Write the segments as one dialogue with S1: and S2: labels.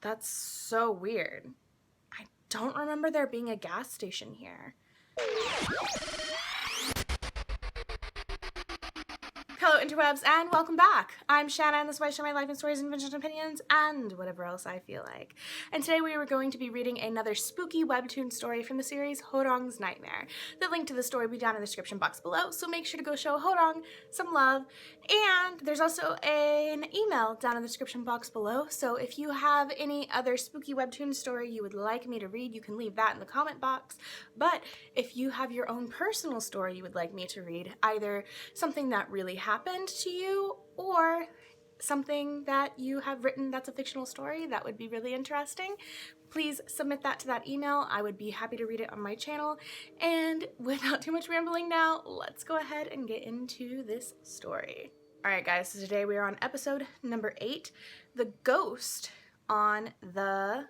S1: That's so weird. I don't remember there being a gas station here. Hello interwebs and welcome back. I'm Shana and this is why I share my life and stories, inventions, opinions, and whatever else I feel like. And today we are going to be reading another spooky webtoon story from the series Horang's Nightmare. The link to the story will be down in the description box below, so make sure to go show Horang some love. And there's also an email down in the description box below, so if you have any other spooky webtoon story you would like me to read, you can leave that in the comment box. But if you have your own personal story you would like me to read, either something that really happened to you or something that you have written that's a fictional story that would be really interesting, please submit that to that email. I would be happy to read it on my channel. And without too much rambling now, let's go ahead and get into this story. Alright guys, so today we are on episode number 8, The Ghost on the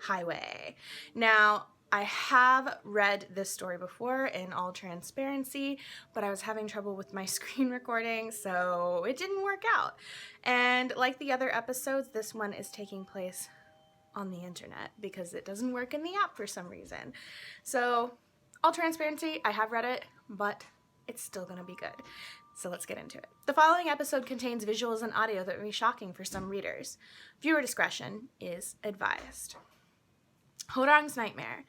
S1: Highway. Now, I have read this story before in all transparency, but I was having trouble with my screen recording, so it didn't work out. And like the other episodes, this one is taking place on the internet because it doesn't work in the app for some reason. So, all transparency, I have read it, but it's still gonna be good. So let's get into it. The following episode contains visuals and audio that may be shocking for some readers. Viewer discretion is advised. Horang's Nightmare,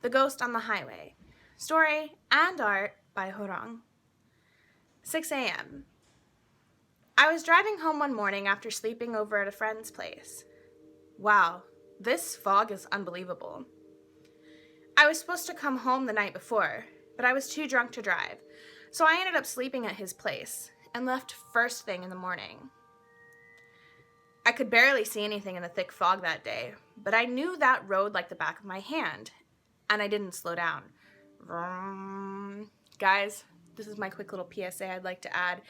S1: The Ghost on the Highway. Story and art by Horang. 6 a.m. I was driving home one morning after sleeping over at a friend's place. Wow, this fog is unbelievable. I was supposed to come home the night before, but I was too drunk to drive, so I ended up sleeping at his place and left first thing in the morning. I could barely see anything in the thick fog that day, but I knew that road like the back of my hand, and I didn't slow down. Guys, this is my quick little PSA I'd like to add.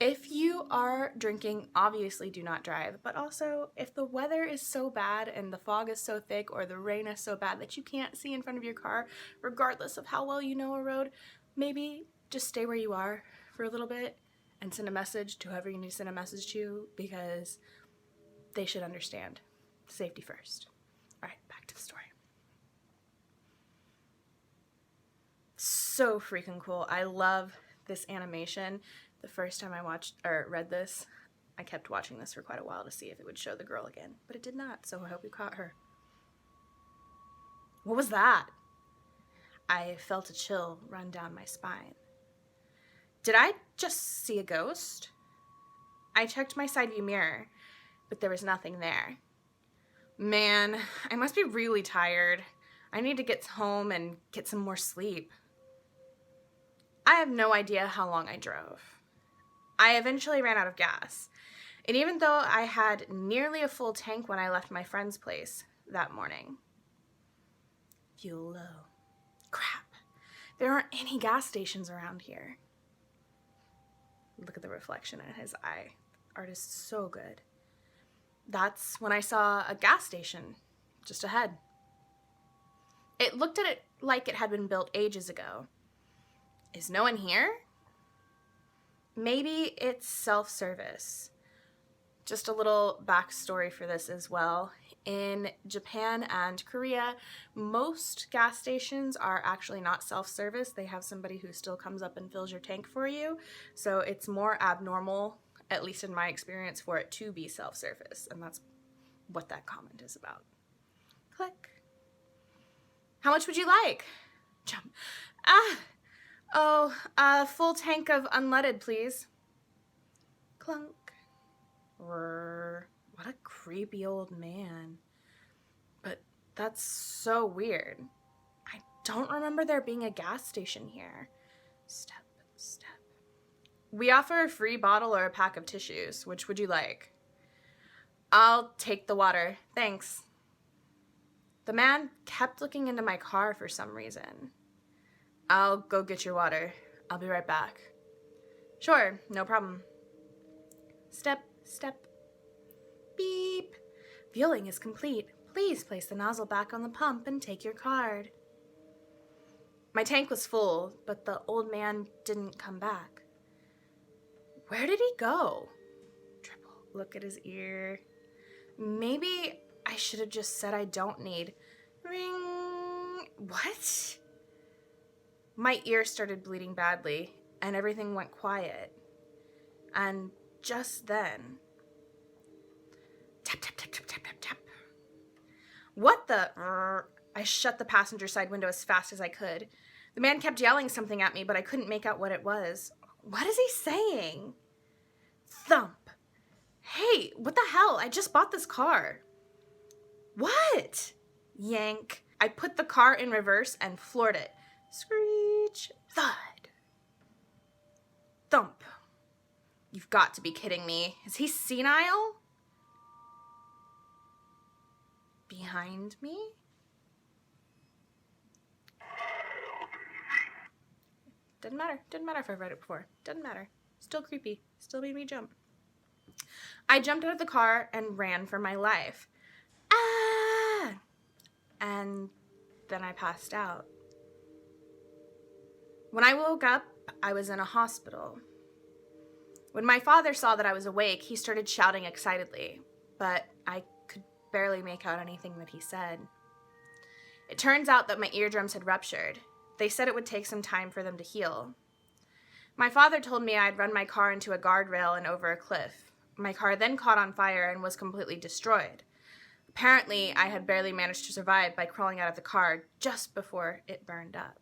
S1: If you are drinking, obviously do not drive, but also if the weather is so bad and the fog is so thick or the rain is so bad that you can't see in front of your car, regardless of how well you know a road, maybe just stay where you are for a little bit and send a message to whoever you need to send a message to, because they should understand. Safety first. All right, back to the story. So freaking cool. I love this animation. The first time I read this, I kept watching this for quite a while to see if it would show the girl again, but it did not, so I hope you caught her. What was that? I felt a chill run down my spine. Did I just see a ghost? I checked my side view mirror, but there was nothing there. Man, I must be really tired. I need to get home and get some more sleep. I have no idea how long I drove. I eventually ran out of gas, and even though I had nearly a full tank when I left my friend's place that morning. Fuel low. Crap. There aren't any gas stations around here. Look at the reflection in his eye. Art is so good. That's when I saw a gas station just ahead. It looked at it like it had been built ages ago. Is no one here? Maybe it's self-service. Just a little backstory for this as well. In Japan and Korea, most gas stations are actually not self-service. They have somebody who still comes up and fills your tank for you. So it's more abnormal, at least in my experience, for it to be self-service. And that's what that comment is about. Click. How much would you like? Jump. A full tank of unleaded, please. Clunk. What a creepy old man. But that's so weird. I don't remember there being a gas station here. Step, step. We offer a free bottle or a pack of tissues. Which would you like? I'll take the water. Thanks. The man kept looking into my car for some reason. I'll go get your water. I'll be right back. Sure, no problem. Step, step. Beep. Fueling is complete. Please place the nozzle back on the pump and take your card. My tank was full, but the old man didn't come back. Where did he go? Triple. Look at his ear. Maybe I I should have just said I don't need. Ring. What? My ear started bleeding badly, and everything went quiet. And just then... Tap, tap, tap, tap, tap, tap, tap. What the... I shut the passenger side window as fast as I could. The man kept yelling something at me, but I couldn't make out what it was. What is he saying? Thump. Hey, what the hell? I just bought this car. What? Yank. I put the car in reverse and floored it. Screech. Thud. Thump. You've got to be kidding me. Is he senile? Behind me? Doesn't matter. Didn't matter if I've read it before. Doesn't matter. Still creepy. Still made me jump. I jumped out of the car and ran for my life. Ah! And then I passed out. When I woke up, I was in a hospital. When my father saw that I was awake, he started shouting excitedly, but I could barely make out anything that he said. It turns out that my eardrums had ruptured. They said it would take some time for them to heal. My father told me I'd run my car into a guardrail and over a cliff. My car then caught on fire and was completely destroyed. Apparently, I had barely managed to survive by crawling out of the car just before it burned up.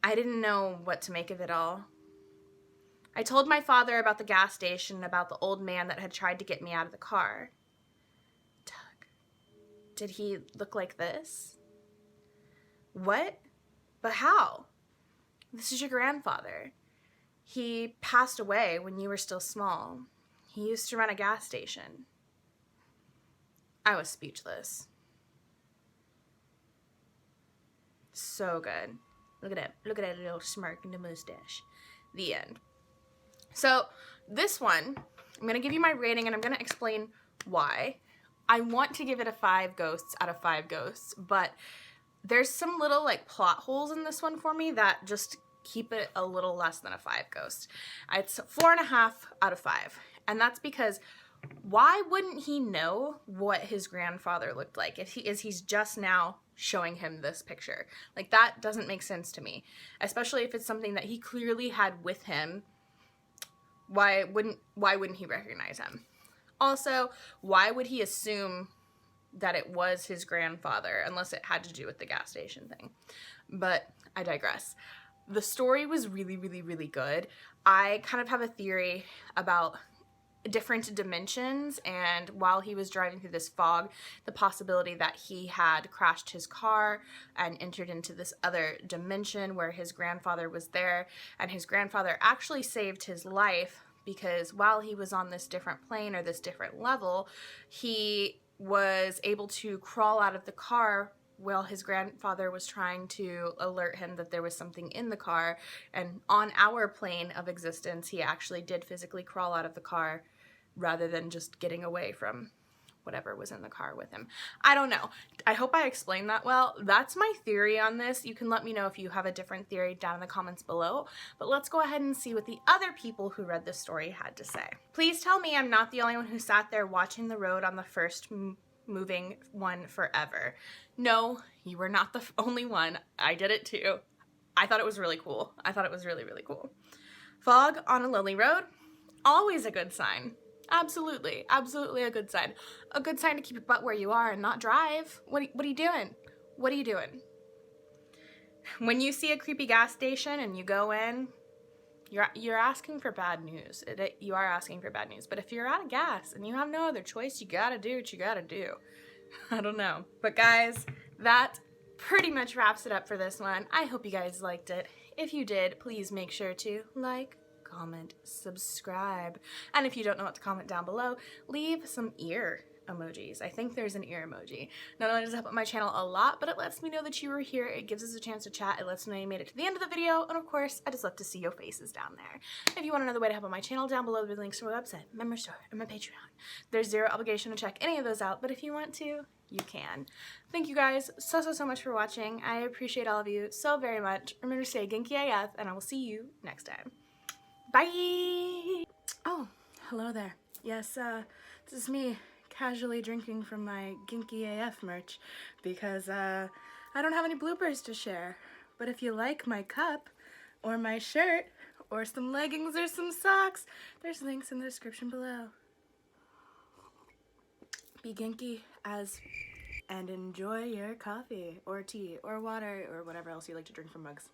S1: I didn't know what to make of it all. I told my father about the gas station and about the old man that had tried to get me out of the car. Doug, did he look like this? What? But how? This is your grandfather. He passed away when you were still small. He used to run a gas station. I was speechless. So good. Look at that. Look at that little smirk in the mustache. The end. So this one, I'm going to give you my rating and I'm going to explain why. I want to give it a 5 ghosts out of 5 ghosts, but there's some little like plot holes in this one for me that just keep it a little less than a 5 ghost. It's 4.5 out of 5. And that's because why wouldn't he know what his grandfather looked like if he's just now showing him this picture? Like, that doesn't make sense to me, especially if it's something that he clearly had with him. Why wouldn't he recognize him? Also, why would he assume that it was his grandfather unless it had to do with the gas station thing? But I digress. The story was really, really, really good. I kind of have a theory about different dimensions, and while he was driving through this fog, the possibility that he had crashed his car and entered into this other dimension where his grandfather was there, and his grandfather actually saved his life because while he was on this different plane or this different level, he was able to crawl out of the car while his grandfather was trying to alert him that there was something in the car. And on our plane of existence, he actually did physically crawl out of the car rather than just getting away from whatever was in the car with him. I don't know. I hope I explained that well. That's my theory on this. You can let me know if you have a different theory down in the comments below, but let's go ahead and see what the other people who read this story had to say. Please tell me I'm not the only one who sat there watching the road on the first moving one forever. No, you were not the only one. I did it too. I thought it was really cool. I thought it was really, really cool. Fog on a lonely road, always a good sign. Absolutely, absolutely a good sign. A good sign to keep your butt where you are and not drive. What are you doing? What are you doing? When you see a creepy gas station and you go in, you're asking for bad news. You are asking for bad news. But if you're out of gas and you have no other choice, you gotta do what you gotta do. I don't know. But guys, that pretty much wraps it up for this one. I hope you guys liked it. If you did, please make sure to like, comment, subscribe. And if you don't know what to comment down below, leave some ear emojis. I think there's an ear emoji. Not only does it help my channel a lot, but it lets me know that you were here. It gives us a chance to chat. It lets me know you made it to the end of the video. And of course, I just love to see your faces down there. If you want another way to help out my channel, down below there's links to my website, member store, and my Patreon. There's zero obligation to check any of those out, but if you want to, you can. Thank you guys so much for watching. I appreciate all of you so very much. Remember to stay Genki AF, and I will see you next time. Bye! Oh, hello there. Yes, this is me, casually drinking from my Ginky AF merch because I don't have any bloopers to share. But if you like my cup or my shirt or some leggings or some socks, there's links in the description below. Be ginky and enjoy your coffee or tea or water or whatever else you like to drink from mugs.